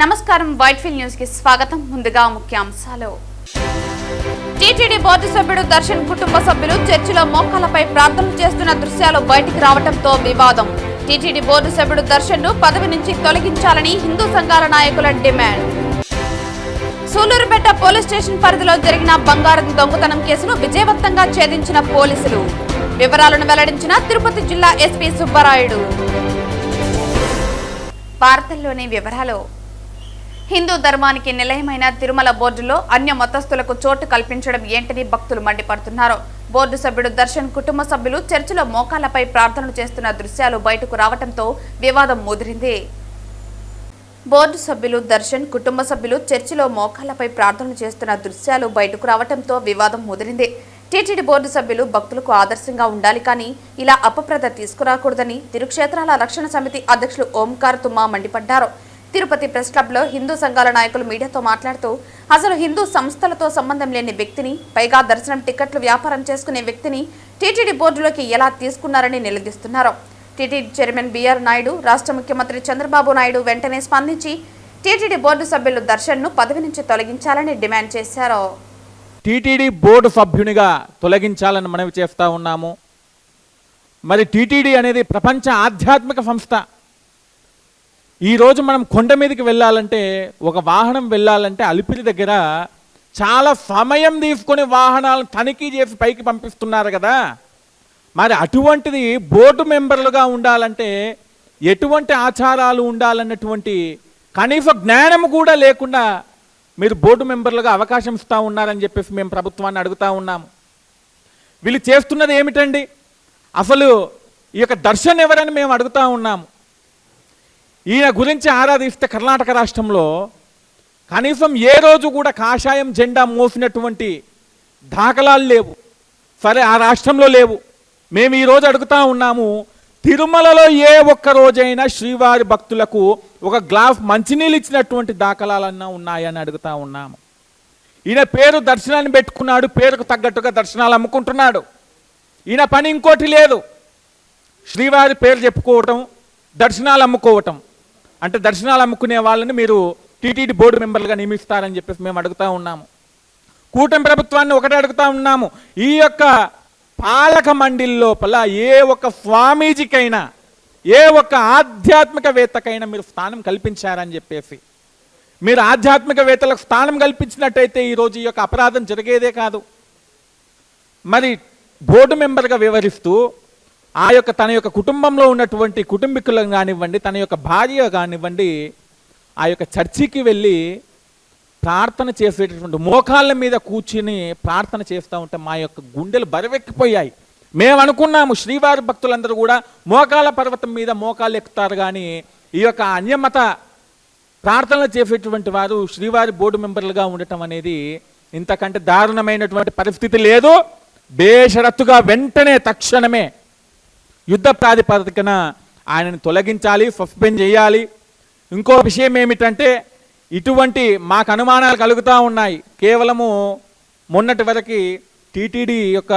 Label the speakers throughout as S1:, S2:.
S1: నమస్కారం Whitefield news కి స్వాగతం. ముందుగా ముఖ్యాంశాలు. టీటీడీ బోర్డు సభ్యుడు దర్శన్ కుటుంబ సభ్యులు చర్చిలో మోకాళ్లపై ప్రార్థనలు చేస్తున్న దృశ్యాలు బయటికి రావడంతో వివాదం. టీటీడీ బోర్డు సభ్యుడు దర్శన్ ను పదవి నుంచి తొలగించాలని హిందూ సంఘాల నాయకుల డిమాండ్. సూలూరుపేట పోలీస్ స్టేషన్ పరిధిలో జరిగిన బంగారం దొంగతనం కేసును విజయవంతంగా ఛేదించిన పోలీసులు. వివరాలను వెల్లడించిన తిరుపతి జిల్లా ఎస్పీ సుబ్బరాయుడు. వార్తల్లోని వివరాలు. హిందూ ధర్మానికి నిలయమైన తిరుమల బోర్డులో అన్య మతస్థులకు చోటు కల్పించడం ఏంటని భక్తులు మండిపడుతున్నారు. బోర్డు సభ్యుడు దర్శన్ కుటుంబ సభ్యులు చర్చిలో మోకాళ్లపై ప్రార్థనలు చేస్తున్న దృశ్యాలు బయటకు రావడంతో వివాదం ముదిరింది. బోర్డు సభ్యులు దర్శన్ కుటుంబ సభ్యులు చర్చిలో మోకాళ్లపై ప్రార్థనలు చేస్తున్న దృశ్యాలు బయటకు రావడంతో వివాదం ముదిరింది. టీటీడీ బోర్డు సభ్యులు భక్తులకు ఆదర్శంగా ఉండాలి, కానీ ఇలా అపప్రద తీసుకురాకూడదని తిరుక్షేత్రాల రక్షణ సమితి అధ్యక్షులు ఓంకార్ తుమ్మా మండిపడ్డారు. తిరుపతి ప్రెస్ క్లబ్ లో హిందూ సంఘాల నాయకులు మీడియాతో మాట్లాడుతూ, అసలు హిందూ సంస్థలతో సంబంధం లేని వ్యక్తిని, పైగా దర్శనం టికెట్లు వ్యాపారం చేసుకునే వ్యక్తిని టీటీడీ బోర్డులోకి ఎలా తీసుకున్నారని నిలదీస్తున్నారు. టీటీడీ చైర్మన్ బిఆర్ నాయుడు, రాష్ట్ర ముఖ్యమంత్రి చంద్రబాబు నాయుడు వెంటనే స్పందించి టీటీడీ బోర్డు సభ్యులు దర్శన్ ను పదవి నుంచి తొలగించాలని డిమాండ్ చేశారు.
S2: టీటీడీ బోర్డు సభ్యునిగా తొలగించాలని మనవి చేస్తూ ఉన్నాము. మరి టీటీడీ అనేది ప్రపంచ ఆధ్యాత్మిక సంస్థ. ఈరోజు మనం కొండ మీదకి వెళ్ళాలంటే, ఒక వాహనం వెళ్ళాలంటే అలిపిరి దగ్గర చాలా సమయం తీసుకొని వాహనాలను తనిఖీ చేసి పైకి పంపిస్తున్నారు కదా. మరి అటువంటిది బోర్డు మెంబర్లుగా ఉండాలంటే ఎటువంటి ఆచారాలు ఉండాలన్నటువంటి కనీస జ్ఞానం కూడా లేకుండా మీరు బోర్డు మెంబర్లుగా అవకాశం ఇస్తూ ఉన్నారని చెప్పేసి మేము ప్రభుత్వాన్ని అడుగుతూ ఉన్నాము. వీళ్ళు చేస్తున్నది ఏమిటండి? అసలు ఈ యొక్క దర్శన్ ఎవరని మేము అడుగుతూ ఉన్నాము. ఈయన గురించి ఆరాధిస్తే కర్ణాటక రాష్ట్రంలో కనీసం ఏ రోజు కూడా కాషాయం జెండా మోసినటువంటి దాఖలాలు లేవు. సరే, ఆ రాష్ట్రంలో లేవు. మేము ఈరోజు అడుగుతూ ఉన్నాము, తిరుమలలో ఏ ఒక్క రోజైనా శ్రీవారి భక్తులకు ఒక గ్లాస్ మంచినీళ్ళు ఇచ్చినటువంటి దాఖలాలన్నా ఉన్నాయని అడుగుతూ ఉన్నాము. ఈయన పేరు దర్శనాన్ని పెట్టుకున్నాడు, పేరుకు తగ్గట్టుగా దర్శనాలు అమ్ముకుంటున్నాడు. ఈయన పని ఇంకోటి లేదు. శ్రీవారి పేరు చెప్పుకోవటం, దర్శనాలు అమ్ముకోవటం. అంటే దర్శనాలు అమ్ముకునే వాళ్ళని మీరు టీటీడీ బోర్డు మెంబర్లుగా నియమిస్తారని చెప్పేసి మేము అడుగుతూ ఉన్నాము. కూటమి ప్రభుత్వాన్ని ఒకటే అడుగుతూ ఉన్నాము, ఈ యొక్క పాలక మండలి లోపల ఏ ఒక్క స్వామీజీకైనా, ఏ ఒక్క ఆధ్యాత్మికవేత్తకైనా మీరు స్థానం కల్పించారని చెప్పేసి. మీరు ఆధ్యాత్మికవేత్తలకు స్థానం కల్పించినట్టయితే ఈరోజు ఈ యొక్క అపరాధం జరిగేదే కాదు. మరి బోర్డు మెంబర్గా వివరిస్తూ తన యొక్క కుటుంబంలో ఉన్నటువంటి కుటుంబీకులను కానివ్వండి, తన యొక్క భార్య కానివ్వండి, ఆ యొక్క చర్చికి వెళ్ళి ప్రార్థన చేసేటటువంటి మోకాళ్ళ మీద కూర్చుని ప్రార్థన చేస్తూ ఉంటే మా యొక్క గుండెలు బరువెక్కిపోయాయి. మేము అనుకున్నాము శ్రీవారి భక్తులందరూ కూడా మోకాళ్ళ పర్వతం మీద మోకాళ్ళు ఎక్కుతారు, కానీ ఈ యొక్క అన్యమత ప్రార్థనలు చేసేటువంటి వారు శ్రీవారి బోర్డు మెంబర్లుగా ఉండటం అనేది ఇంతకంటే దారుణమైనటువంటి పరిస్థితి లేదు. బేషరత్తుగా వెంటనే తక్షణమే యుద్ధ ప్రాతిపదికన ఆయనను తొలగించాలి, సస్పెండ్ చేయాలి. ఇంకో విషయం ఏమిటంటే, ఇటువంటి మాకు అనుమానాలు కలుగుతూ ఉన్నాయి. కేవలము మొన్నటి వరకు టీటీడీ యొక్క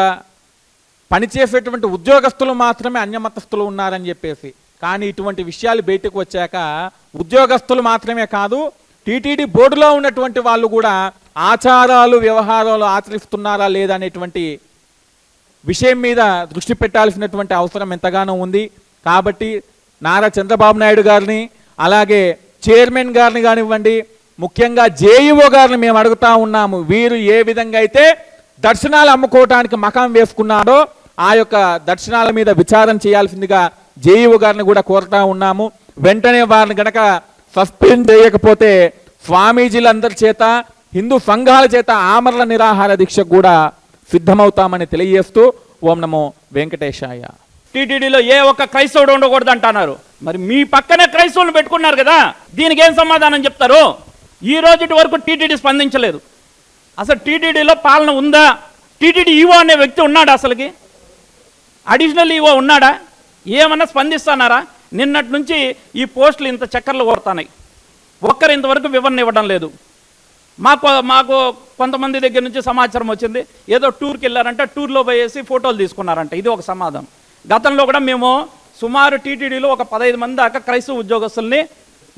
S2: పనిచేసేటువంటి ఉద్యోగస్తులు మాత్రమే అన్యమతస్థులు ఉన్నారని చెప్పేసి. కానీ ఇటువంటి విషయాలు బయటకు వచ్చాక ఉద్యోగస్తులు మాత్రమే కాదు, టీటీడీ బోర్డులో ఉన్నటువంటి వాళ్ళు కూడా ఆచారాలు వ్యవహారాలు ఆచరిస్తున్నారా లేదా అనేటువంటి విషయం మీద దృష్టి పెట్టాల్సినటువంటి అవసరం ఎంతగానో ఉంది. కాబట్టి నారా చంద్రబాబు నాయుడు గారిని, అలాగే చైర్మన్ గారిని కానివ్వండి, ముఖ్యంగా జేఈఓ గారిని మేము అడుగుతూ ఉన్నాము, వీరు ఏ విధంగా అయితే దర్శనాలు అమ్ముకోవటానికి మకాం వేసుకున్నారో ఆ యొక్క దర్శనాల మీద విచారణ చేయాల్సిందిగా జేఈఓ గారిని కూడా కోరుతూ ఉన్నాము. వెంటనే వారిని గనక సస్పెండ్ చేయకపోతే స్వామీజీలందరి చేత, హిందూ సంఘాల చేత ఆమరణ నిరాహార దీక్షకు కూడా సిద్ధమవుతామని తెలియజేస్తూ ఓం నమో వెంకటేశాయ.
S3: టీటీడీలో ఏ ఒక్క క్రైస్తవుడు ఉండకూడదు అంటున్నారు. మరి మీ పక్కనే క్రైస్తవులు పెట్టుకున్నారు కదా, దీనికి ఏం సమాధానం చెప్తారు? ఈ రోజు వరకు టీటీడీ స్పందించలేదు. అసలు టీటీడీలో పాలన ఉందా? టీటీడీ ఈవో అనే వ్యక్తి ఉన్నాడా? అసలుకి అడిషనల్ ఈవో ఉన్నాడా? ఏమన్నా స్పందిస్తున్నారా? నిన్నటి నుంచి ఈ పోస్టులు ఇంత చక్కర్లు కొడుతున్నాయి. ఒక్కరు ఇంతవరకు వివరణ ఇవ్వడం లేదు. మాకు కొంతమంది దగ్గర నుంచి సమాచారం వచ్చింది, ఏదో టూర్కి వెళ్ళారంట, టూర్లో పోయేసి ఫోటోలు తీసుకున్నారంట. ఇది ఒక సమాధానం. గతంలో కూడా మేము సుమారు టీటీడీలో ఒక 15 మంది దాకా క్రైస్తవ ఉద్యోగస్తుల్ని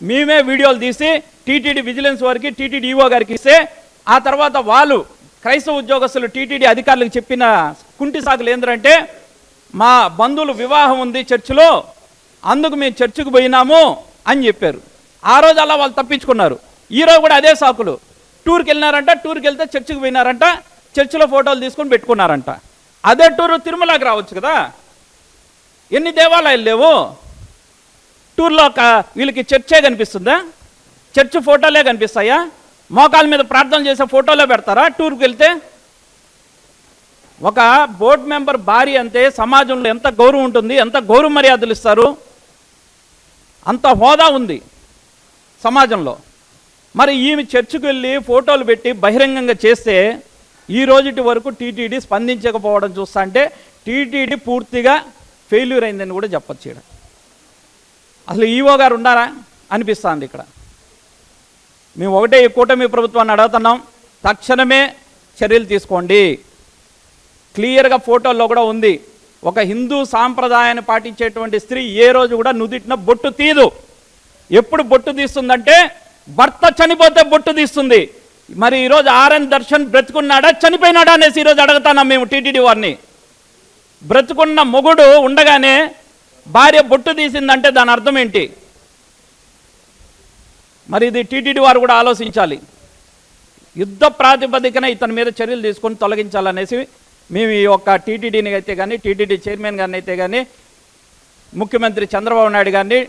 S3: మేమే వీడియోలు తీసి టీటీడీ విజిలెన్స్ వారికి, టీటీడీ ఈఓ గారికి ఇస్తే ఆ తర్వాత వాళ్ళు క్రైస్తవ ఉద్యోగస్తులు టీటీడీ అధికారులకు చెప్పిన కుంటి సాకులు ఏంటంటే మా బంధువులు వివాహం ఉంది చర్చిలో, అందుకు మేము చర్చికి పోయినాము అని చెప్పారు. ఆ రోజు అలా వాళ్ళు తప్పించుకున్నారు. ఈరోజు కూడా అదే సాకులు. టూర్కి వెళ్ళినారంట, టూర్కి వెళ్తే చర్చికి పోయినారంట, చర్చిలో ఫోటోలు తీసుకొని పెట్టుకున్నారంట. అదే టూరు తిరుమలకి రావచ్చు కదా, ఎన్ని దేవాలయాలు లేవు. టూర్లో వీళ్ళకి చర్చే కనిపిస్తుందా? చర్చ్ ఫోటోలే కనిపిస్తాయా? మోకాల మీద ప్రార్థన చేసే ఫోటోలే పెడతారా టూర్కి వెళ్తే? ఒక బోర్డు మెంబర్ భార్య అంతే సమాజంలో ఎంత గౌరవం ఉంటుంది, ఎంత గౌరవ మర్యాదలు ఇస్తారు, అంత హోదా ఉంది సమాజంలో. మరి ఈమె చర్చికి వెళ్ళి ఫోటోలు పెట్టి బహిరంగంగా చేస్తే ఈ రోజుటి వరకు టీటీడీ స్పందించకపోవడం చూస్తా అంటే టీటీడీ పూర్తిగా ఫెయిల్యూర్ అయిందని కూడా చెప్పచ్చు. ఇక్కడ అసలు ఈఓ గారు ఉన్నారా అనిపిస్తుంది. ఇక్కడ మేము ఒకటే ఈ కూటమి ప్రభుత్వాన్ని అడుగుతున్నాం, తక్షణమే చర్యలు తీసుకోండి. క్లియర్గా ఫోటోల్లో కూడా ఉంది, ఒక హిందూ సాంప్రదాయాన్ని పాటించేటువంటి స్త్రీ ఏ రోజు కూడా నుదిటిన బొట్టు తీయదు. ఎప్పుడు బొట్టు తీస్తుందంటే భర్త చనిపోతే బొట్టు తీస్తుంది. మరి ఈరోజు ఆర్ఎన్ దర్శన్ బ్రతుకున్నాడా చనిపోయినాడా అనేసి ఈరోజు అడుగుతున్నాం మేము టీటీడీ వారిని. బ్రతుకున్న మొగుడు ఉండగానే భార్య బొట్టు తీసిందంటే దాని అర్థం ఏంటి? మరి ఇది టీటీడీ వారు కూడా ఆలోచించాలి. యుద్ధ ప్రాతిపదికన ఇతని మీద చర్యలు తీసుకొని తొలగించాలనేసి మేము ఈ యొక్క టీటీడీని అయితే కానీ, టీటీడీ చైర్మన్ గారిని అయితే కానీ, ముఖ్యమంత్రి చంద్రబాబు నాయుడు గారిని,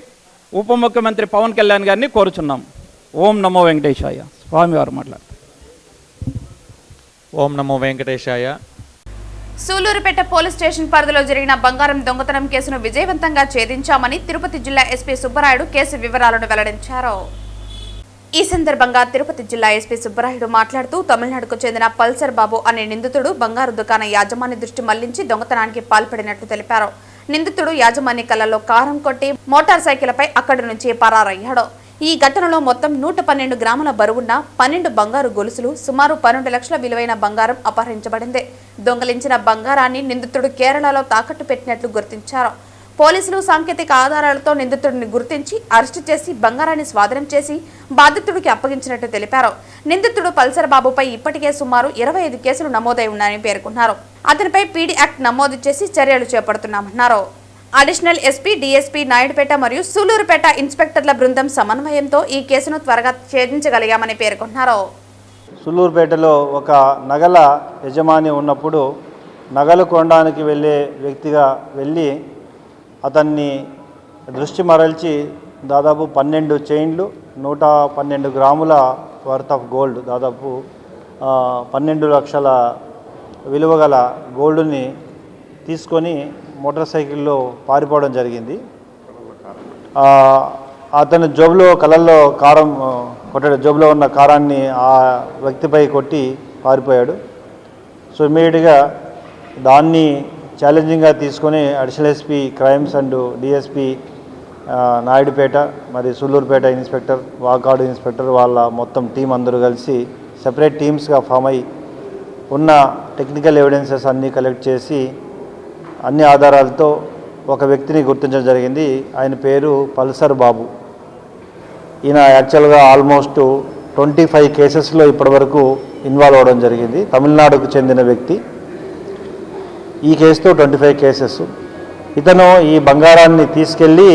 S3: ఉప ముఖ్యమంత్రి పవన్ కళ్యాణ్ గారిని కోరుచున్నాం. ఓం నమో వెంకటేశాయ. స్వామివారు మాట్లాడతారు.
S2: ఓం నమో వెంకటేశాయ.
S1: సూలూరుపేట పోలీస్ స్టేషన్ పరిధిలో జరిగిన బంగారం దొంగతనం కేసును విజయవంతంగా ఛేదించామని తిరుపతి జిల్లా ఎస్పీ సుబ్బరాయుడు కేసు వివరాలను వెల్లడించారు. ఈ సందర్భంగా తిరుపతి జిల్లా ఎస్పీ సుబ్బరాయుడు మాట్లాడుతూ తమిళనాడుకు చెందిన పల్సర్ బాబు అనే నిందితుడు బంగారు దుకాణ యాజమాన్య దృష్టి మళ్లించి దొంగతనానికి పాల్పడినట్లు తెలిపారు. నిందితుడు యాజమాన్య కళ్ళలో కారం కొట్టి మోటార్ సైకిల్పై అక్కడి నుంచి పరారయ్యాడు. ఈ ఘటనలో మొత్తం 112 గ్రాముల బరువున్న 12 బంగారు గొలుసులు, సుమారు 12 లక్షల విలువైన బంగారం అపహరించబడింది. దొంగలించిన బంగారాన్ని నిందితుడు కేరళలో తాకట్టు పెట్టినట్లు గుర్తించారు. పోలీసులు సాంకేతిక ఆధారాలతో నిందితుడిని గుర్తించి అరెస్టు చేసి బంగారాన్ని స్వాధీనం చేసి బాధితుడికి అప్పగించినట్టు తెలిపారు. నిందితుడు పల్సర్ బాబుపై ఇప్పటికే సుమారు 25 కేసులు నమోదై ఉన్నాయని పేర్కొన్నారు. అతనిపై పీడీ యాక్ట్ నమోదు చేసి చర్యలు చేపడుతున్నామన్నారు. అడిషనల్ ఎస్పీ, డీఎస్పీ నాయుడుపేట మరియు సూలూరుపేట ఇన్స్పెక్టర్ల బృందం సమన్వయంతో ఈ కేసును త్వరగా ఛేదించగలిగామని పేర్కొన్నారు.
S4: సూలూరుపేటలో ఒక నగల యజమాని ఉన్నప్పుడు నగలు కొనడానికి వెళ్ళే వ్యక్తిగా వెళ్ళి అతన్ని దృష్టి మరల్చి దాదాపు 12 చైన్లు, 112 గ్రాముల వర్త్ ఆఫ్ గోల్డ్, దాదాపు 12 లక్షల విలువగల గోల్డ్ని తీసుకొని మోటార్ సైకిల్లో పారిపోవడం జరిగింది. అతని జోబులో కళ్ళల్లో కారం కొట్టాడు. జోబులో ఉన్న కారాన్ని ఆ వ్యక్తిపై కొట్టి పారిపోయాడు. సో ఇమ్మీడియట్గా దాన్ని ఛాలెంజింగ్గా తీసుకొని additional SP crimes and DSP Naidupeta మరియు సూలూరుపేట ఇన్స్పెక్టర్, వాకాడు ఇన్స్పెక్టర్ వాళ్ళ మొత్తం టీం అందరూ కలిసి సెపరేట్ టీమ్స్గా ఫామ్ అయి ఉన్న టెక్నికల్ ఎవిడెన్సెస్ అన్నీ కలెక్ట్ చేసి అన్ని ఆధారాలతో ఒక వ్యక్తిని గుర్తించడం జరిగింది. ఆయన పేరు పల్సర్ బాబు. ఈయన యాక్చువల్గా ఆల్మోస్ట్ 25 కేసెస్లో ఇప్పటివరకు ఇన్వాల్వ్ అవ్వడం జరిగింది. తమిళనాడుకు చెందిన వ్యక్తి. ఈ కేసుతో 25 కేసెస్. ఇతను ఈ బంగారాన్ని తీసుకెళ్ళి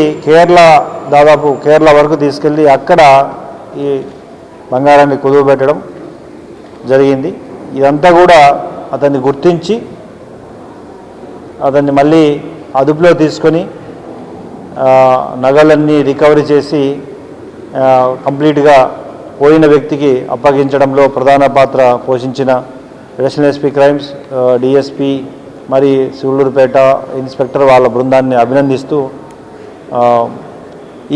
S4: దాదాపు కేరళ వరకు తీసుకెళ్ళి అక్కడ ఈ బంగారాన్ని కుదువ పెట్టడం జరిగింది. ఇదంతా కూడా అతన్ని గుర్తించి అతన్ని మళ్ళీ అదుపులో తీసుకొని నగలన్నీ రికవరీ చేసి కంప్లీట్గా పోయిన వ్యక్తికి అప్పగించడంలో ప్రధాన పాత్ర పోషించిన అడిషనల్ ఎస్పీ క్రైమ్స్, డిఎస్పీ మరి సూళ్ళూరుపేట ఇన్స్పెక్టర్ వాళ్ళ బృందాన్ని అభినందిస్తూ,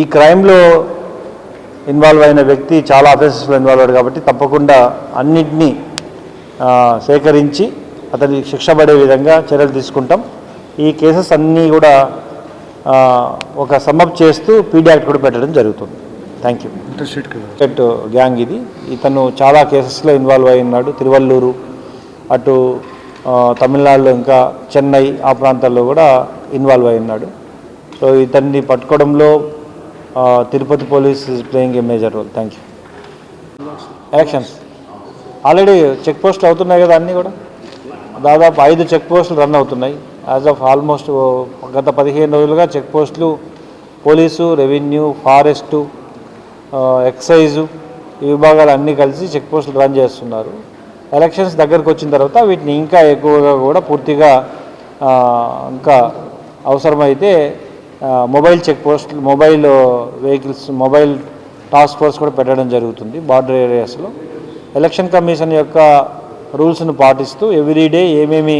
S4: ఈ క్రైమ్లో ఇన్వాల్వ్ అయిన వ్యక్తి చాలా అఫెన్సెస్లో ఇన్వాల్వ్ అయ్యాడు కాబట్టి తప్పకుండా అన్నింటినీ సేకరించి అతని శిక్ష పడే విధంగా చర్యలు తీసుకుంటాం. ఈ కేసెస్ అన్నీ కూడా ఒక సమ్మప్ చేస్తూ పీడీ యాక్ట్ కూడా పెట్టడం జరుగుతుంది. Thank you. ఇంటర్స్టేట్ గ్యాంగ్ ఇది. ఇతను చాలా కేసెస్లో ఇన్వాల్వ్ అయి ఉన్నాడు. తిరువల్లూరు, అటు తమిళనాడులో, ఇంకా చెన్నై ఆ ప్రాంతాల్లో కూడా ఇన్వాల్వ్ అయి ఉన్నాడు. సో ఇతన్ని పట్టుకోవడంలో Tirupati police is playing a major role. Thank you. Elections already check పోస్టులు అవుతున్నాయి కదా, అన్నీ కూడా దాదాపు 5 చెక్ పోస్టులు రన్ అవుతున్నాయి. యాజ్ ఆఫ్ ఆల్మోస్ట్ గత 15 రోజులుగా చెక్ పోస్టులు పోలీసు, రెవెన్యూ, ఫారెస్టు, ఎక్సైజు ఈ విభాగాలు అన్నీ కలిసి చెక్ పోస్టులు రన్ చేస్తున్నారు. ఎలక్షన్స్ దగ్గరకు వచ్చిన తర్వాత వీటిని ఇంకా ఎక్కువగా కూడా పూర్తిగా ఇంకా అవసరమైతే మొబైల్ చెక్ పోస్టులు, mobile vehicles, mobile task force కూడా పెట్టడం జరుగుతుంది బార్డర్ ఏరియాస్లో. ఎలక్షన్ కమిషన్ యొక్క రూల్స్ను పాటిస్తూ ఎవ్రీడే ఏమేమి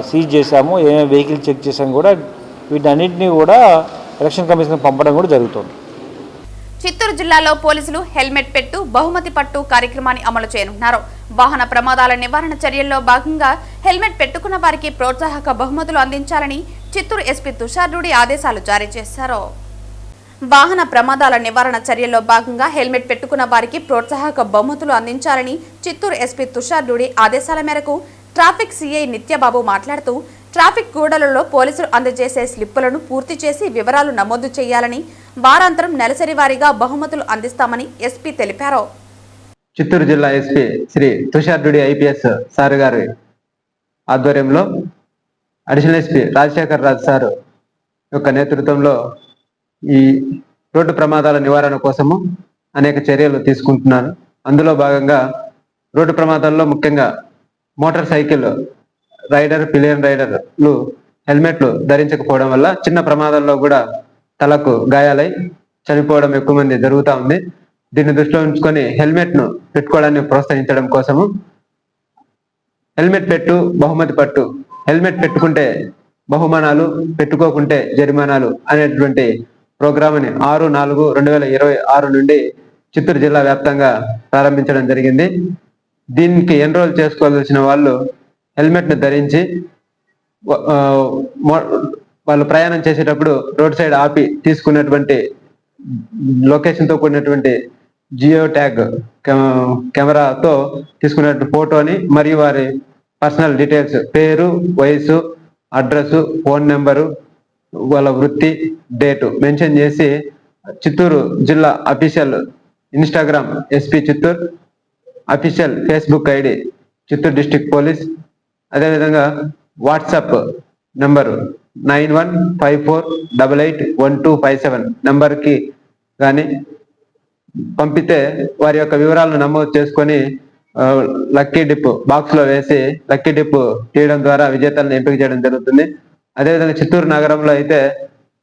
S4: సీజ్ చేశామో, ఏమేమి వెహికల్ చెక్ చేశామో కూడా వీటన్నిటినీ కూడా ఎలక్షన్ కమిషన్ పంపడం కూడా జరుగుతుంది.
S1: చిత్తూరు జిల్లాలో పోలీసులు హెల్మెట్ పెట్టు బహుమతి పట్టు కార్యక్రమాన్ని అమలు చేయనున్నారు. వాహన ప్రమాదాల నివారణ చర్యల్లో భాగంగా హెల్మెట్ పెట్టుకున్న వారికి ప్రోత్సాహక బహుమతులు అందించాలని చిత్తూరు ఎస్పీ తుషార్ రూడి ఆదేశాలు జారీ చేశారు. వాహన ప్రమాదాల నివారణ చర్యల్లో భాగంగా హెల్మెట్ పెట్టుకున్న వారికి ప్రోత్సాహక బహుమతులు అందించాలని చిత్తూరు ఎస్పీ తుషార్ రూడి ఆదేశాల మేరకు ట్రాఫిక్ సిఐ నిత్యబాబు మాట్లాడుతూ ట్రాఫిక్ కూడలలో పోలీసులు అందజేసే స్లిప్పులను పూర్తి చేసి వివరాలు నమోదు చేయాలని, వారాంతరం నెలసరి వారీగా బహుమతులు అందిస్తామని ఎస్పీ తెలిపారు.
S5: చిత్తూరు జిల్లా SP Shri Tushar Reddy IPS sir గారి ఆధ్వర్యంలో additional SP Rajasekhar Raju sir యొక్క నేతృత్వంలో ఈ రోడ్డు ప్రమాదాల నివారణ కోసము అనేక చర్యలు తీసుకుంటున్నారు. అందులో భాగంగా రోడ్డు ప్రమాదాల్లో ముఖ్యంగా మోటార్ సైకిల్ రైడర్, పిలియన్ రైడర్లు హెల్మెట్లు ధరించకపోవడం వల్ల చిన్న ప్రమాదాల్లో కూడా తలకు గాయాలై చనిపోవడం ఎక్కువ మంది జరుగుతూ ఉంది. దీన్ని దృష్టిలో ఉంచుకొని హెల్మెట్ను పెట్టుకోవడాన్ని ప్రోత్సహించడం కోసము హెల్మెట్ పెట్టు బహుమతి పట్టు, హెల్మెట్ పెట్టుకుంటే బహుమానాలు, పెట్టుకోకుంటే జరిమానాలు అనేటువంటి ప్రోగ్రామ్ని 6/4/2026 నుండి చిత్తూరు జిల్లా వ్యాప్తంగా ప్రారంభించడం జరిగింది. దీనికి ఎన్రోల్ చేసుకోవాల్సిన వాళ్ళు హెల్మెట్ను ధరించి వాళ్ళు ప్రయాణం చేసేటప్పుడు రోడ్ సైడ్ ఆపి తీసుకున్నటువంటి లొకేషన్తో కూడినటువంటి జియో ట్యాగ్ కెమెరాతో తీసుకున్నటువంటి ఫోటోని మరియు వారి పర్సనల్ డీటెయిల్స్, పేరు, వయసు, అడ్రస్, ఫోన్ నెంబరు, వాళ్ళ వృత్తి, డేటు మెన్షన్ చేసి చిత్తూరు జిల్లా official Instagram SP Chittoor, official Facebook ID Chittoor district police, అదేవిధంగా వాట్సాప్ నెంబరు 9154881257 నెంబర్కి కానీ పంపితే వారి యొక్క వివరాలను నమోదు చేసుకొని లక్కీ డిప్ బాక్స్లో వేసి లక్కీ డిప్ తీయడం ద్వారా విజేతలను ఎంపిక చేయడం జరుగుతుంది. అదేవిధంగా చిత్తూరు నగరంలో అయితే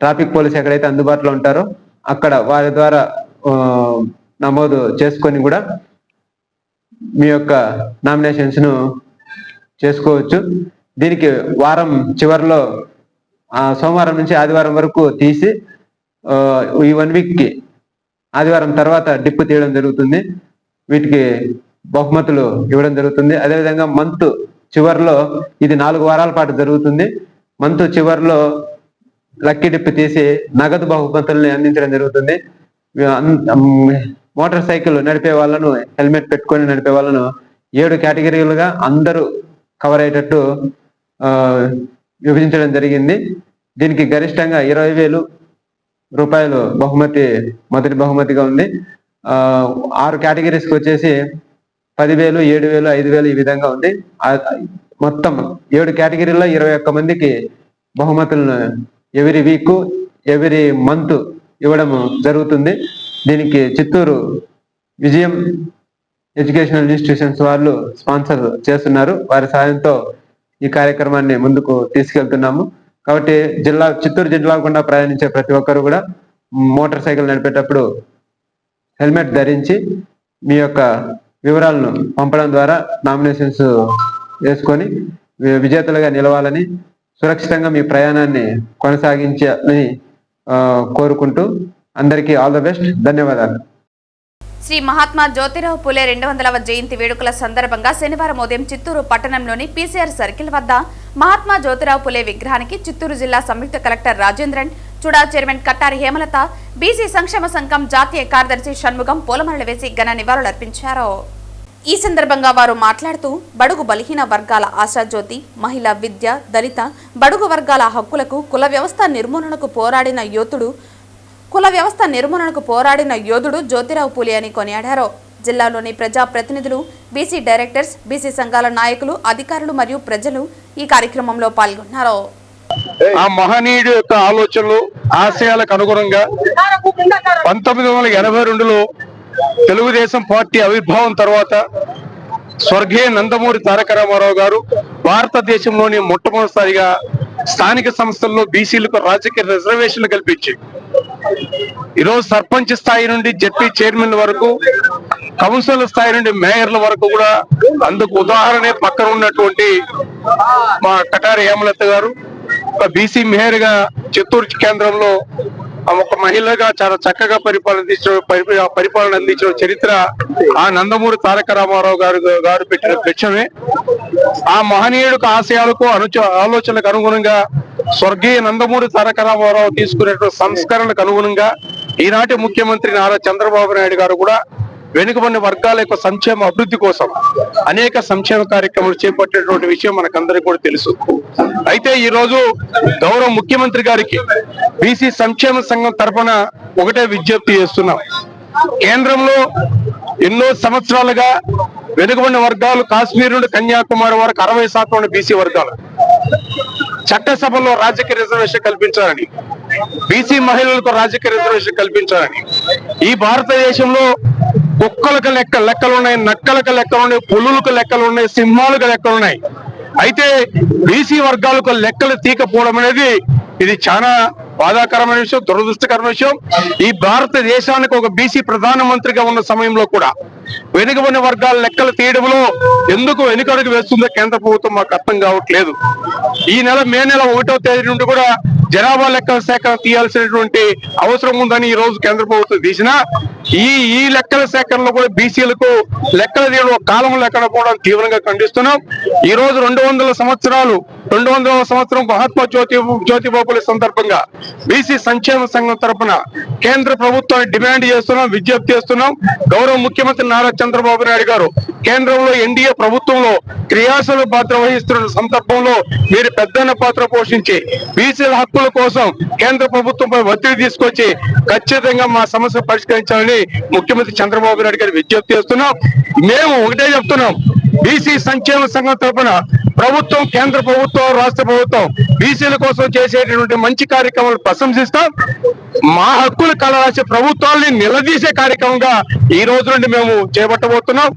S5: ట్రాఫిక్ పోలీస్ ఎక్కడైతే అందుబాటులో ఉంటారో అక్కడ వారి ద్వారా నమోదు చేసుకొని కూడా మీ యొక్క నామినేషన్స్ను చేసుకోవచ్చు. దీనికి వారం చివరిలో సోమవారం నుంచి ఆదివారం వరకు తీసి ఈ 1 వీక్కి ఆదివారం తర్వాత డిప్పు తీయడం జరుగుతుంది. వీటికి బహుమతులు ఇవ్వడం జరుగుతుంది. అదేవిధంగా మంత్ చివరిలో ఇది 4 వారాల పాటు జరుగుతుంది. మంత్ చివరిలో లక్కీ డిప్పు తీసి నగదు బహుమతుల్ని అందించడం జరుగుతుంది. మోటార్ సైకిల్ నడిపే వాళ్ళను, హెల్మెట్ పెట్టుకొని నడిపే వాళ్ళను 7 కేటగిరీలుగా అందరూ కవర్ అయ్యేటట్టు విభజించడం జరిగింది. దీనికి గరిష్టంగా 20,000 రూపాయలు బహుమతి మొదటి బహుమతిగా ఉంది. 6 కేటగిరీస్కి వచ్చేసి 10,000, 7,000, 5,000 ఈ విధంగా ఉంది. మొత్తం 7 కేటగిరీల్లో 21 మందికి బహుమతులను ఎవ్రీ వీక్, ఎవ్రీ మంత్ ఇవ్వడం జరుగుతుంది. దీనికి చిత్తూరు విజయం ఎడ్యుకేషనల్ ఇన్స్టిట్యూషన్స్ వాళ్ళు స్పాన్సర్ చేస్తున్నారు. వారి సహాయంతో ఈ కార్యక్రమాన్ని ముందుకు తీసుకెళ్తున్నాము. కాబట్టి చిత్తూరు జిల్లా గుండా ప్రయాణించే ప్రతి ఒక్కరు కూడా మోటార్ సైకిల్ నడిపేటప్పుడు హెల్మెట్ ధరించి మీ యొక్క వివరాలను పంపడం ద్వారా నామినేషన్స్ వేసుకొని విజేతలుగా నిలవాలని, సురక్షితంగా మీ ప్రయాణాన్ని కొనసాగించాలని కోరుకుంటూ అందరికీ ఆల్ ద బెస్ట్. ధన్యవాదాలు.
S1: శ్రీ మహాత్మా జ్యోతిరావు పులే 200వ జయంతి వేడుకల సందర్భంగా శనివారం ఉదయం చిత్తూరు పట్టణంలోని పీసీఆర్ సర్కిల్ వద్ద మహాత్మా జ్యోతిరావు పులే విగ్రహానికి చిత్తూరు జిల్లా సంయుక్త collector Rajendran, CUDA chairman Kattari Hemalatha, BC సంక్షేమ సంఘం జాతీయ కార్యదర్శి షణ్ముగం పూలమాలలు వేసి ఘన నివాళులర్పించారు. ఈ సందర్భంగా వారు మాట్లాడుతూ బడుగు బలహీన వర్గాల ఆశాజ్యోతి, మహిళా విద్య, దళిత బడుగు వర్గాల హక్కులకు కుల వ్యవస్థ నిర్మూలనకు పోరాడిన యోధుడు జ్యోతిరావు పూలే అని కొనియాడారు. జిల్లాలోని ప్రజా ప్రతినిధులు, బీసీ డైరెక్టర్స్, బీసీ సంఘాల నాయకులు, అధికారులు మరియు ప్రజలు ఈ కార్యక్రమంలో పాల్గొన్నారు.
S6: ఆ మహనీయుడి యొక్క ఆలోచనలు, ఆశయాలకు అనుగుణంగా 1982లో తెలుగుదేశం పార్టీ ఆవిర్భావం తర్వాత స్వర్గీయ నందమూరి తారక రామారావు గారు భారతదేశంలోని మొట్టమొదటిసారిగా స్థానిక సంస్థల్లో బీసీలకు రాజకీయ రిజర్వేషన్లు కల్పించి ఈరోజు సర్పంచ్ స్థాయి నుండి జెడ్పీ చైర్మన్ వరకు, కౌన్సిల్ స్థాయి నుండి మేయర్ల వరకు కూడా అందుకు ఉదాహరణే పక్కన ఉన్నటువంటి మా కటారి హేమలత గారు బీసీ మేయర్ గా చిత్తూరు కేంద్రంలో ఒక మహిళగా చాలా చక్కగా పరిపాలన అందించిన చరిత్ర ఆ నందమూరి తారక రామారావు గారు పెట్టిన లక్ష్యమే. ఆ మహనీయుడికి ఆశయాలకు ఆలోచనలకు అనుగుణంగా స్వర్గీయ నందమూరి తారక రామారావు తీసుకునేటువంటి సంస్కరణలకు అనుగుణంగా ఈనాటి ముఖ్యమంత్రి నారా చంద్రబాబు నాయుడు గారు కూడా వెనుకబడిన వర్గాల యొక్క సంక్షేమ అభివృద్ధి కోసం అనేక సంక్షేమ కార్యక్రమాలు చేపట్టేటువంటి విషయం మనకందరికీ కూడా తెలుసు. అయితే ఈ రోజు గౌరవ ముఖ్యమంత్రి గారికి బీసీ సంక్షేమ సంఘం తరఫున ఒకటే విజ్ఞప్తి చేస్తున్నాం. కేంద్రంలో ఎన్నో సంవత్సరాలుగా వెనుకబడిన వర్గాలు కాశ్మీర్ నుండి కన్యాకుమారి వరకు 60% ఉన్న బీసీ వర్గాలు చట్టసభలో రాజకీయ రిజర్వేషన్ కల్పించాలని, బీసీ మహిళలకు రాజకీయ రిజర్వేషన్ కల్పించాలని, ఈ భారతదేశంలో కుక్కలకు లెక్కలున్నాయి, నక్కలకు లెక్కలున్నాయి, పులులకు లెక్కలున్నాయి, సింహాలకు లెక్కలున్నాయి. అయితే బీసీ వర్గాలకు లెక్కలు తీకపోవడం అనేది ఇది చాలా బాధాకరమైన విషయం, దురదృష్టకరమైన విషయం. ఈ భారతదేశానికి ఒక బీసీ ప్రధానమంత్రిగా ఉన్న సమయంలో కూడా వెనుకబడిన వర్గాల లెక్కలు తీయడంలో ఎందుకు వెనుకడుగు వేస్తుందో కేంద్ర ప్రభుత్వం మాకు అర్థం కావట్లేదు. ఈ మే నెల 1వ తేదీ నుండి కూడా జనాభా లెక్కల సేకరణ తీయాల్సినటువంటి అవసరం ఉందని ఈ రోజు కేంద్ర ప్రభుత్వం తీసినా ఈ లెక్కల సేకరణలో కూడా బీసీలకు లెక్కలు తీయడం కాలం లేకపోవడం తీవ్రంగా ఖండిస్తున్నాం. ఈ రోజు 200వ సంవత్సరం మహాత్మా జ్యోతిబాపుల సందర్భంగా బీసీ సంక్షేమ సంఘం తరఫున కేంద్ర ప్రభుత్వాన్ని డిమాండ్ చేస్తున్నాం, విజ్ఞప్తి చేస్తున్నాం. గౌరవ ముఖ్యమంత్రి నారా చంద్రబాబు నాయుడు గారు కేంద్రంలో ఎన్డీఏ ప్రభుత్వంలో క్రియాశీల పాత్ర వహిస్తున్న సందర్భంలో మీరు పెద్దన్న పాత్ర పోషించి బీసీల హక్కుల కోసం కేంద్ర ప్రభుత్వంపై ఒత్తిడి తీసుకొచ్చి ఖచ్చితంగా మా సమస్య పరిష్కరించాలని ముఖ్యమంత్రి చంద్రబాబు నాయుడు గారు విజ్ఞప్తి చేస్తున్నాం. మేము ఒకటే చెప్తున్నాం, బీసీ సంక్షేమ సంఘం తరఫున ప్రభుత్వం, కేంద్ర ప్రభుత్వం, రాష్ట్ర ప్రభుత్వం బీసీల కోసం చేసేటటువంటి మంచి కార్యక్రమాలు ప్రశంసిస్తాం. మా హక్కులు కలరాసే ప్రభుత్వాన్ని నిలదీసే కార్యక్రమంగా ఈ రోజు నుండి మేము చేపట్టబోతున్నాం.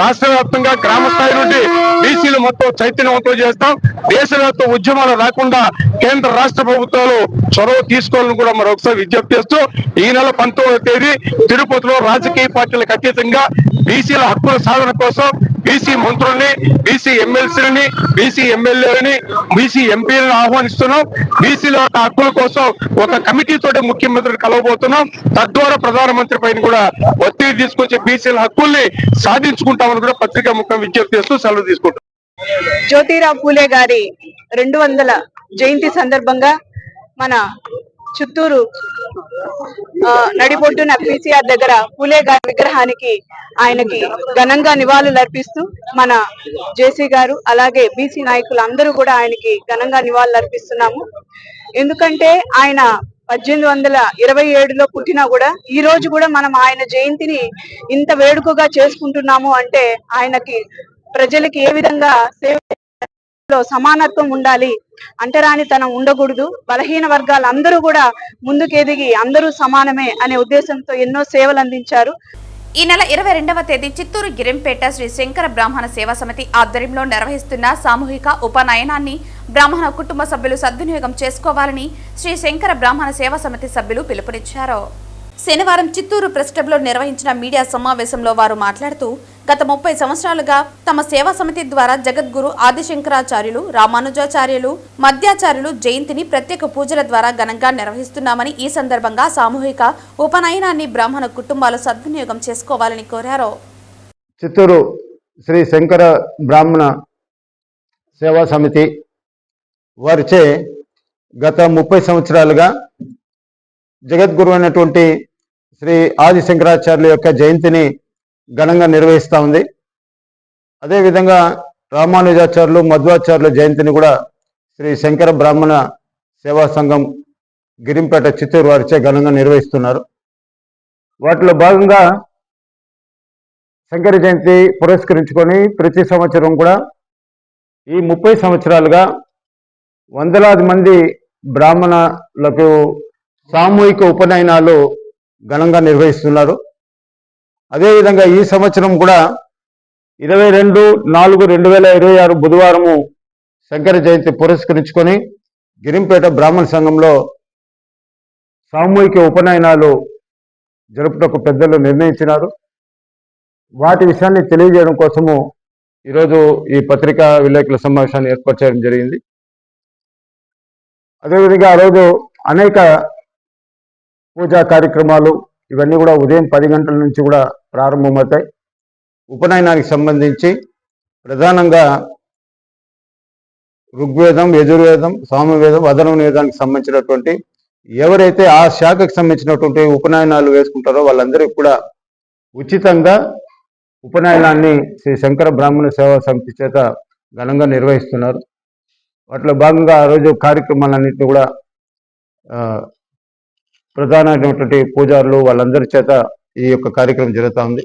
S6: రాష్ట్ర వ్యాప్తంగా గ్రామ స్థాయి నుండి బీసీలు మొత్తం చైతన్యవంతం చేస్తాం. దేశవ్యాప్త ఉద్యమాలు రాకుండా కేంద్ర రాష్ట్ర ప్రభుత్వాలు చొరవ తీసుకోవాలని కూడా మరొకసారి విజ్ఞప్తి చేస్తూ ఈ నెల 19వ తేదీ తిరుపతిలో రాజకీయ పార్టీలకు అతీతంగా బీసీల హక్కుల సాధన కోసం బీసీ మంత్రుల్ని, బీసీ ఎమ్మెల్సీలని, బీసీ ఎమ్మెల్యేలని, బీసీ ఎంపీలను ఆహ్వానిస్తున్నాం. బీసీల హక్కుల కోసం ఒక కమిటీ తోటి ముఖ్యమంత్రిని కలవబోతున్నాం. తద్వారా ప్రధానమంత్రి పైన కూడా ఒత్తిడి తీసుకొచ్చి బీసీల హక్కుల్ని సాధించుకుంటామని కూడా పత్రికా ముఖ్యం విజ్ఞప్తి చేస్తూ సెలవు తీసుకుంటాం.
S7: జ్యోతిరావు పూలే గారి 200వ జయంతి సందర్భంగా మన చిత్తూరు నడిబొడ్డున పీసీఆర్ దగ్గర పూలే గారి విగ్రహానికి ఆయనకి ఘనంగా నివాళులు అర్పిస్తూ మన జేసీ గారు అలాగే బీసీ నాయకులు అందరూ కూడా ఆయనకి ఘనంగా నివాళులు అర్పిస్తున్నాము. ఎందుకంటే ఆయన 1827లో పుట్టినా కూడా ఈ రోజు కూడా మనం ఆయన జయంతిని ఇంత వేడుకగా చేసుకుంటున్నాము అంటే ఆయనకి ప్రజలకి ఏ విధంగా సేవలో సమానత్వం ఉండాలి, అంటరానితనం ఉండకూడదు, బలహీన వర్గాలు అందరూ కూడా ముందుకెదిగి అందరూ సమానమే అనే ఉద్దేశంతో ఎన్నో సేవలు అందించారు.
S1: ఈ నెల 22వ తేదీ చిత్తూరు గిరింపేట శ్రీ శంకర బ్రాహ్మణ సేవా సమితి ఆధ్వర్యంలో నిర్వహిస్తున్న సామూహిక ఉపనయనాన్ని బ్రాహ్మణ కుటుంబ సభ్యులు సద్వినియోగం చేసుకోవాలని శ్రీ శంకర బ్రాహ్మణ సేవా సమితి సభ్యులు పిలుపునిచ్చారు. శనివారం చిత్తూరు ప్రెస్ క్లబ్లో నిర్వహించిన మీడియా సమావేశంలో వారు మాట్లాడుతూ గత 30 సంవత్సరాలుగా తమ సేవా సమితి ద్వారా జగద్గురు ఆదిశంకరాచార్యులు, రామానుజాచార్యులు, మధ్యాచార్యులు జయంతిని ప్రత్యేక పూజల ద్వారా ఘనంగా నిర్వహిస్తున్నామని, ఈ సందర్భంగా సామూహిక ఉపనయనాన్ని బ్రాహ్మణ కుటుంబాలు సద్వినియోగం చేసుకోవాలని కోరారు.
S8: చిత్తూరు శ్రీ శంకర బ్రాహ్మణ సేవా సమితి వారిచే గత 30 సంవత్సరాలుగా జగద్గురు అయినటువంటి శ్రీ ఆదిశంకరాచార్యుల యొక్క జయంతిని ఘనంగా నిర్వహిస్తూ ఉంది. అదేవిధంగా రామానుజాచార్యులు, మధ్వాచార్యుల జయంతిని కూడా శ్రీ శంకర బ్రాహ్మణ సేవా సంఘం గిరింపేట చిత్తూరు వారిచే ఘనంగా నిర్వహిస్తున్నారు. వాటిలో భాగంగా శంకర జయంతి పురస్కరించుకొని ప్రతి సంవత్సరం కూడా ఈ 30 సంవత్సరాలుగా వందలాది మంది బ్రాహ్మణులకు సామూహిక ఉపనయనాలు ఘనంగా నిర్వహిస్తున్నారు. అదేవిధంగా ఈ సంవత్సరం కూడా 22/4/2026 బుధవారము శంకర జయంతి పురస్కరించుకొని గిరింపేట బ్రాహ్మణ సంఘంలో సామూహిక ఉపనయనాలు జరుపుటకు పెద్దలు నిర్ణయించినారు. వాటి విషయాన్ని తెలియజేయడం కోసము ఈరోజు ఈ పత్రికా విలేకరుల సమావేశాన్ని ఏర్పాటు చేయడం జరిగింది. అదేవిధంగా ఆ రోజు అనేక పూజా కార్యక్రమాలు ఇవన్నీ కూడా ఉదయం 10 గంటల నుంచి కూడా ప్రారంభమవుతాయి. ఉపనయనానికి సంబంధించి ప్రధానంగా ఋగ్వేదం, యజుర్వేదం, సామవేదం, అధర్వవేదానికి సంబంధించినటువంటి ఎవరైతే ఆ శాఖకు సంబంధించినటువంటి ఉపనయనాలు వేసుకుంటారో వాళ్ళందరికీ కూడా ఉచితంగా ఉపనయనాన్ని శ్రీ శంకర బ్రాహ్మణ సేవా సమితి చేత ఘనంగా నిర్వహిస్తున్నారు. వాటిలో భాగంగా ఆ రోజు కార్యక్రమాలన్నింటినీ కూడా ప్రధానమైనటువంటి పూజారులు వాళ్ళందరి చేత ఈ యొక్క కార్యక్రమం జరుగుతూ ఉంది.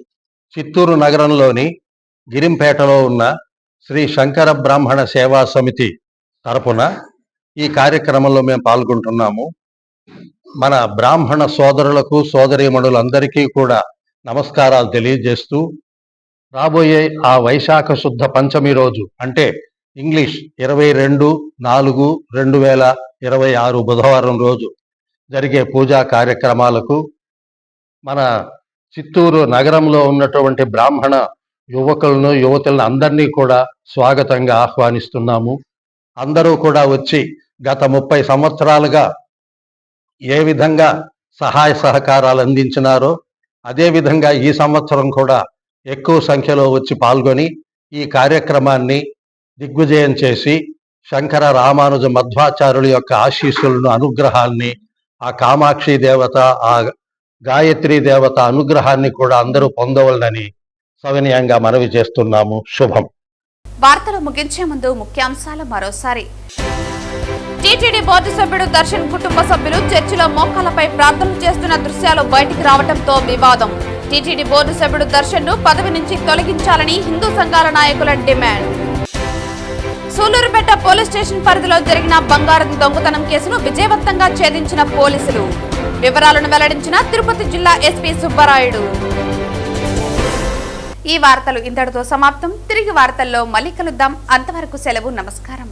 S9: చిత్తూరు నగరంలోని గిరింపేటలో ఉన్న శ్రీ శంకర బ్రాహ్మణ సేవా సమితి తరపున ఈ కార్యక్రమంలో మేము పాల్గొంటున్నాము. మన బ్రాహ్మణ సోదరులకు సోదరీమణులందరికీ కూడా నమస్కారాలు తెలియజేస్తూ రాబోయే ఆ వైశాఖ శుద్ధ పంచమి రోజు అంటే ఇంగ్లీష్ 22/4/2026 బుధవారం రోజు జరిగే పూజా కార్యక్రమాలకు మన చిత్తూరు నగరంలో ఉన్నటువంటి బ్రాహ్మణ యువకులను యువతులను అందరినీ కూడా స్వాగతంగా ఆహ్వానిస్తున్నాము. అందరూ కూడా వచ్చి గత 30 సంవత్సరాలుగా ఏ విధంగా సహాయ సహకారాలు అందించినారో అదేవిధంగా ఈ సంవత్సరం కూడా ఎక్కువ సంఖ్యలో వచ్చి పాల్గొని ఈ కార్యక్రమాన్ని దిగ్విజయం చేసి శంకర రామానుజ మధ్వాచార్యుల యొక్క ఆశీస్సులను అనుగ్రహాల్ని ఆ కామాక్షి దేవత ఆ గాయత్రి దేవత అనుగ్రహాన్ని కూడా అందరూ పొందవలనని సవినయంగా మనవి చేస్తున్నాము. శుభం.
S1: వార్తలు ముగించే ముందు ముఖ్యాంశాలు మరోసారి. టీటీడీ బోర్డు సభ్యుడు దర్శన్ కుటుంబ సభ్యులు చర్చిలో మోకాలపై ప్రార్థనలు చేస్తున్న దృశ్యాలు బయటికి రావడంతో వివాదం. టీటీడీ బోర్డు సభ్యుడు దర్శన్ ను పదవి నుంచి తొలగించాలని హిందూ సంఘాల నాయకుల డిమాండ్. సూలూరుపేట పోలీస్ స్టేషన్ పరిధిలో జరిగిన బంగారం దొంగతనం కేసును విజయవంతంగా ఛేదించిన పోలీసులు. వివరాలను వెల్లడించిన తిరుపతి జిల్లా ఎస్పీ సుబ్బరాయుడు. ఈ వార్తలు ఇంతటితో సమాప్తం. తిరిగి వార్తల్లో మళ్ళీ కలుద్దాం. అంతవరకు సెలవు. నమస్కారం.